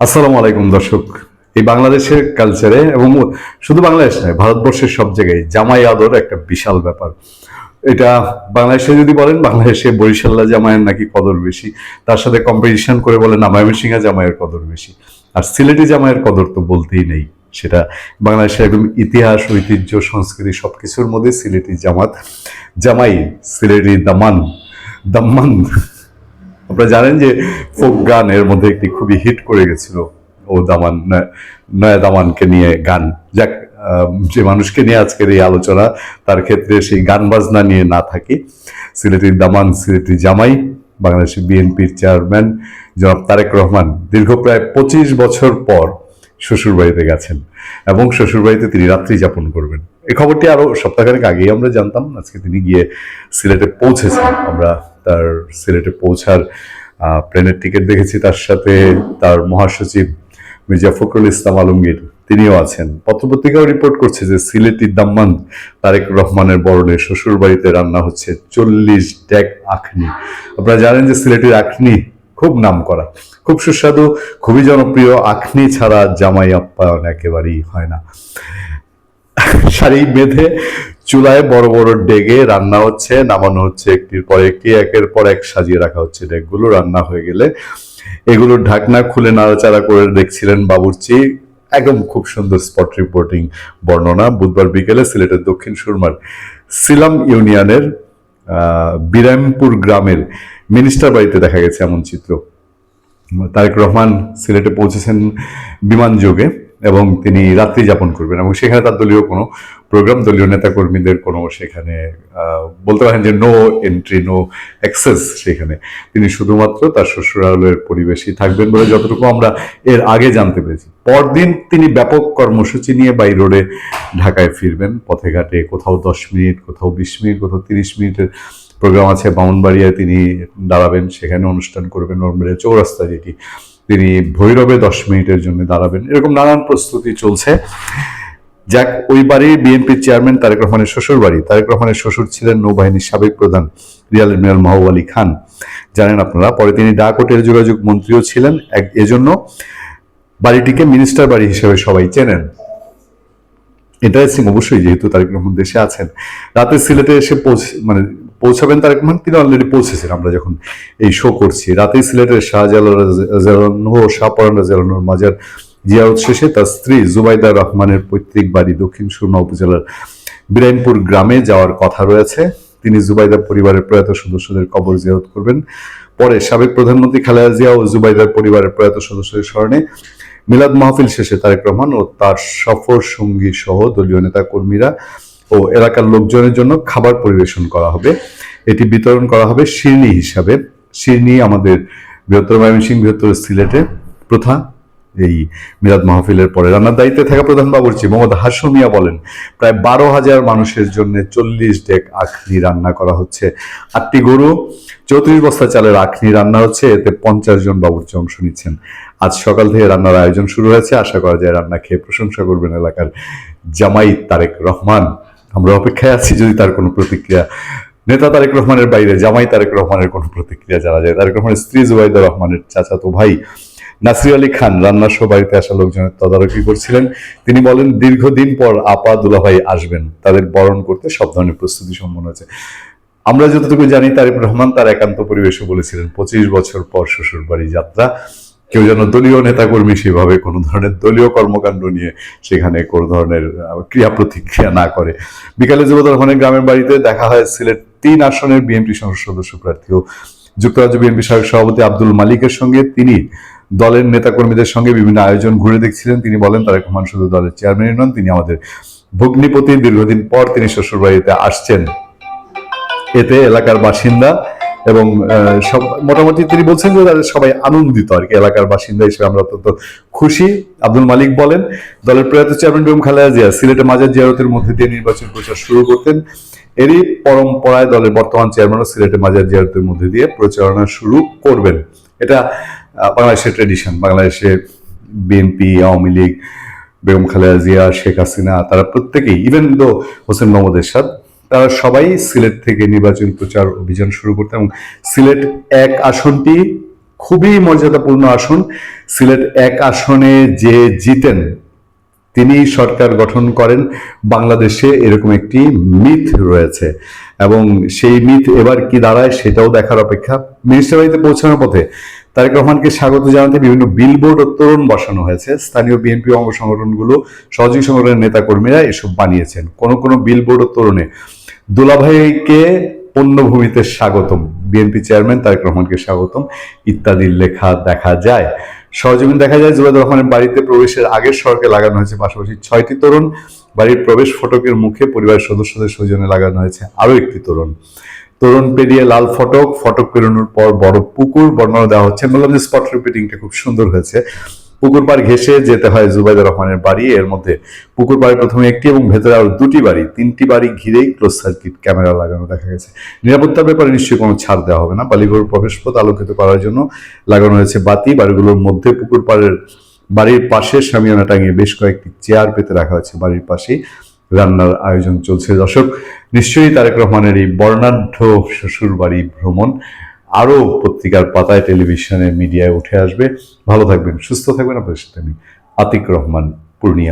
আসসালামু আলাইকুম দর্শক। এই বাংলাদেশের কালচারে এবং শুধু বাংলাদেশ নয়, ভারতবর্ষের সব জায়গায় জামাই আদর একটা বিশাল ব্যাপার। এটা বাংলাদেশে যদি বলেন, বাংলাদেশে বরিশাল্লা জামাইয়ের নাকি কদর বেশি, তার সাথে কম্পিটিশন করে বলেন ময়মনসিংহ জামাইয়ের কদর বেশি। আর সিলেটি জামাইয়ের কদর তো বলতেই নেই। সেটা বাংলাদেশের একদম ইতিহাস, ঐতিহ্য, সংস্কৃতি সবকিছুর মধ্যে সিলেটি জামাই, সিলেটি দামান, দাম্মান। আপনারা জানেন যে ফোক গান এর মধ্যে একটি খুবই হিট করে গেছিল, ও দামান, নয়া দামানকে নিয়ে গান। যাক, যে মানুষকে নিয়ে আজকের এই আলোচনা, তার ক্ষেত্রে সেই গান বাজনা নিয়ে না থাকি। সিলেটি দামান, সিলেটি জামাই, বাংলাদেশের বিএনপির চেয়ারম্যান জনাব তারেক রহমান দীর্ঘ প্রায় 25 বছর পর শ্বশুরবাড়িতে গেছেন এবং শ্বশুরবাড়িতে তিনি রাত্রি যাপন করবেন। এই খবরটি আরো সপ্তাহখানেক আগেই আমরা জানতাম। আজকে তিনি গিয়ে সিলেটে পৌঁছেছেন। আমরা তার সিলেটে পৌঁছার প্লেনের টিকিট দেখেছি। তার সাথে তার মহাসচিব মির্জা ফখরুল ইসলাম আলমগীর, তিনিও আছেন। পত্রপত্রিকাও রিপোর্ট করছে যে সিলেটি দাম্মান তারেক রহমানের বরণে শ্বশুর বাড়িতে রান্না হচ্ছে 40 ডেক আখনি। আপনারা জানেন যে সিলেটের আখনি খুব নাম করা, খুব সুস্বাদু, খুবই জনপ্রিয়। আখনি ছাড়া জামাই আপ্যায়ন একেবারেই হয় না। সারি বেঁধে চুলায় বড় বড় ডেগে রান্না হচ্ছে, নামানো হচ্ছে একটির পর একটি, একের পর এক সাজিয়ে রাখা হচ্ছে ডেকগুলো। রান্না হয়ে গেলে এগুলোর ঢাকনা খুলে নাড়াচাড়া করে দেখছিলেন বাবুর্চি। একদম খুব সুন্দর স্পট রিপোর্টিং বর্ণনা। বুধবার বিকেলে সিলেটের দক্ষিণ সুরমার সিলাম ইউনিয়নের বিরামপুর গ্রামের মিনিস্টার বাড়িতে দেখা গেছে এমন চিত্র। তারেক রহমান সিলেটে পৌঁছেছেন বিমান যোগে এবং তিনি রাত্রি যাপন করবেন এবং সেখানে তার দলীয় কোনো প্রোগ্রাম, দলীয় নেতাকর্মীদের কোনো সেখানে বলতে পারেন যে নো এন্ট্রি, নো অ্যাক্সেস। সেখানে তিনি শুধুমাত্র তার শ্বশুরালয়ের পরিবেশই থাকবেন বলে যতটুকু আমরা এর আগে জানতে পেরেছি। পরদিন তিনি ব্যাপক কর্মসূচি নিয়ে বাই রোডে ঢাকায় ফিরবেন। পথে ঘাটে কোথাও 10 মিনিট, কোথাও 20 মিনিট, কোথাও 30 মিনিটের প্রোগ্রাম আছে। ব্রাহ্মণবাড়িয়ায় তিনি দাঁড়াবেন, সেখানে অনুষ্ঠান করবেন। নরমের চৌরাস্তা যেটি, তিনি ভৈরবে 10 মিনিটের জন্য দাঁড়াবেন। এরকম নানান প্রস্তুতি চলছে। যাক, ওই বাড়ির বিএনপির চেয়ারম্যান তারেক রহমানের শ্বশুর বাড়ি। তারেক রহমানের শ্বশুর ছিলেন নৌবাহিনীর সাবেক প্রধান রিয়াল এডমিরাল মাহবুব আলী খান, জানেন আপনারা। পরে তিনি ডাক ও টেলিযোগাযোগ মন্ত্রীও ছিলেন। এজন্য বাড়িটিকে মিনিস্টার বাড়ি হিসেবে সবাই চেনেন। ইন্টারেস্টিং অবশ্যই, যেহেতু তারেক রহমান দেশে আছেন। রাতে সিলেটে এসে পৌঁছাবেন তারেক রহমান। তিনি অলরেডি পৌঁছেছেন আমরা যখন এই শো করছি। রাতেই সিলেটের শাহজালাল ও শাহপরান রাজিয়াল্লাহুর মাজার জিয়ারত শেষে তার স্ত্রী জুবাইদা রহমানের পৈতৃক বাড়ি দক্ষিণ সুরমা উপজেলার বিরামপুর গ্রামে যাওয়ার কথা রয়েছে। তিনি জুবাইদা পরিবারের প্রয়াত সদস্যদের কবর জিয়ারত করবেন। পরে সাবেক প্রধানমন্ত্রী খালেদা জিয়া ও জুবাইদার পরিবারের প্রয়াত সদস্যদের স্মরণে মিলাদ মাহফিল শেষে তারেক রহমান ও তার সফর সঙ্গী সহ দলীয় নেতা কর্মীরা ও এলাকার লোকজনের জন্য খাবার পরিবেশন করা হবে। এটি বিতরণ করা হবে শিরনি হিসাবে। শিরনি আমাদের বৃহত্তর ময়মনসিংহ, বৃহত্তর সিলেটে প্রথা। এই মিলাদ মাহফিলের পরে রান্নার দায়িত্বে থাকা প্রধান বাবুর্চি মোহাম্মদ হাসুমিয়া বলেন, প্রায় 12,000 মানুষের জন্য 40 ডেক আখনি রান্না করা হচ্ছে। 8টি গরু, 34 বস্তা চালের আখনি রান্না হচ্ছে। এতে 50 জন বাবুর্চি অংশ নিচ্ছেন। আজ সকাল থেকে রান্নার আয়োজন শুরু হয়েছে। আশা করা যায় রান্না খেয়ে প্রশংসা করবেন এলাকার জামাই তারেক রহমান। আমরা অপেক্ষায় আছি যদি তার কোনো প্রতিক্রিয়া, নেতা তারেক রহমানের বাইরে জামাই তারেক রহমানের কোনো প্রতিক্রিয়া জানা যায়। তারেক রহমানের স্ত্রী জুবাইদা রহমানের চাচাতো ভাই নাসির আলী খান রান্না সহ বাড়িতে আসা লোকজনের তদারকি করছিলেন। তিনি বলেন, দীর্ঘদিন পর আপা দুলাভাই আসবেন, তাদের বরণ করতে সব ধরনের প্রস্তুতি সম্পন্ন হয়েছে। আমরা যতটুকু জানি, তারেক রহমান তার একান্ত পরিবেশে বলেছিলেন 25 বছর পর শ্বশুর বাড়ি যাত্রা। কেউ যেন দলীয় নেতাকর্মী সেভাবে কোনো ধরনের দলীয় কর্মকাণ্ড নিয়ে সেখানে কোনো ধরনের ক্রিয়া প্রতিক্রিয়া না করে। বিকালে যুবদল রহমানের গ্রামের বাড়িতে দেখা হয় সিলেট 3 আসনের বিএনপি সংসদ সদস্য প্রার্থী ও যুক্তরাজ্য বিএনপি সাবেক সভাপতি আব্দুল মালিকের সঙ্গে। তিনি দলের নেতাকর্মীদের সঙ্গে বিভিন্ন আয়োজন ঘুরে দেখছিলেন। তিনি বলেন, তারেক রহমান শুধু দলের চেয়ারম্যানই নন, তিনি আমাদের ভগ্নিপতি। দীর্ঘদিন পর তিনি শ্বশুরবাড়িতে আসছেন। এতে এলাকার বাসিন্দা এবং সব মোটামুটি তিনি বলছেন যে তাদের সবাই আনন্দিত আর কি। এলাকার বাসিন্দা হিসেবে আমরা অত্যন্ত খুশি। আব্দুল মালিক বলেন, দলের প্রয়াত চেয়ারম্যান বেগম খালেদা জিয়া সিলেটে মাজার জিয়ারতের মধ্যে দিয়ে নির্বাচন প্রচার শুরু করতেন। এরই পরম্পরায় দলের বর্তমান চেয়ারম্যানও সিলেটে মাজার জিয়ারতের মধ্যে দিয়ে প্রচারণা শুরু করবেন। এটা বাংলাদেশের ট্রেডিশন। বাংলাদেশে বিএনপি, আওয়ামী লীগ, বেগম খালেদা জিয়া, শেখ হাসিনা, তারা প্রত্যেকেই, ইভেন দো হোসেন মোহাম্মদ এরশাদ, তারা সবাই সিলেট থেকে নির্বাচন প্রচার অভিযান শুরু করতেন এবং সিলেট 1 আসনটি খুবই মর্যাদাপূর্ণ আসন। সিলেট 1 আসনে যে জিতেন তিনি সরকার গঠন করেন। বাংলাদেশে এরকম একটি মিথ রয়েছে এবং সেই মিথ এবার কি দাঁড়ায় সেটাও দেখার অপেক্ষা। মিনিস্টার বাড়িতে পৌঁছানোর পথে তারেক রহমানকে স্বাগত জানাতে বিভিন্ন বিলবোর্ড ও তোরণ বসানো হয়েছে। স্থানীয় বিএনপি অঙ্গ সংগঠনগুলো, সহযোগী সংগঠনের নেতাকর্মীরা এসব বানিয়েছেন। কোন কোন বিলবোর্ড ও তোরণে দুলাভাইকে পণ্যভূমিতে স্বাগতম, বিএনপি চেয়ারম্যান তারেক রহমানকে স্বাগতম ইত্যাদির লেখা দেখা যায়। সরজমিন দেখা যায় জুবাইদুর রহমানের বাড়িতে প্রবেশের আগের সড়কে লাগানো হয়েছে পাশাপাশি 6টি তোরণ। বাড়ির প্রবেশ ফটকের মুখে পরিবারের সদস্যদের সৌজন্যে লাগানো হয়েছে আরো একটি তোরণ। তোরণ পেরিয়ে লাল ফটক, ফটক পেরোনোর পর বড় পুকুর বর্ণনা দেওয়া হচ্ছে। বললাম যে স্পট রিপিটিংটা খুব সুন্দর হয়েছে। পুকুর পাড় ঘেঁষে যেতে হয় জুবাইদুর রহমানের বাড়ি। এর মধ্যে পুকুর পাড়ে প্রথমে একটি এবং ভেতরে আরো 2টি বাড়ি, 3টি বাড়ি ঘিরেই ক্লোজ সার্কিট ক্যামেরা লাগানো দেখা গেছে। নিরাপত্তার ব্যাপারে নিশ্চয়ই কোনো ছাড় দেওয়া হবে না। বালিগড় প্রবেশপথ আলোকিত করার জন্য লাগানো হয়েছে বাতি। বাড়িগুলোর মধ্যে পুকুর পাড়ের বাড়ির পাশে শামিয়ানা টাঙিয়ে বেশ কয়েকটি চেয়ার পেতে রাখা হয়েছে। বাড়ির পাশেই রান্নার আয়োজন চলছে। দর্শক, নিশ্চয়ই তারেক রহমানের এই বর্ণাঢ্য শ্বশুর বাড়ি ভ্রমণ আরো পত্রিকার পাতায়, টেলিভিশনে, মিডিয়ায় উঠে আসবে। ভালো থাকবেন, সুস্থ থাকবেন। আপনাদের সাথে আমি আতিক রহমান, পূর্ণিয়া।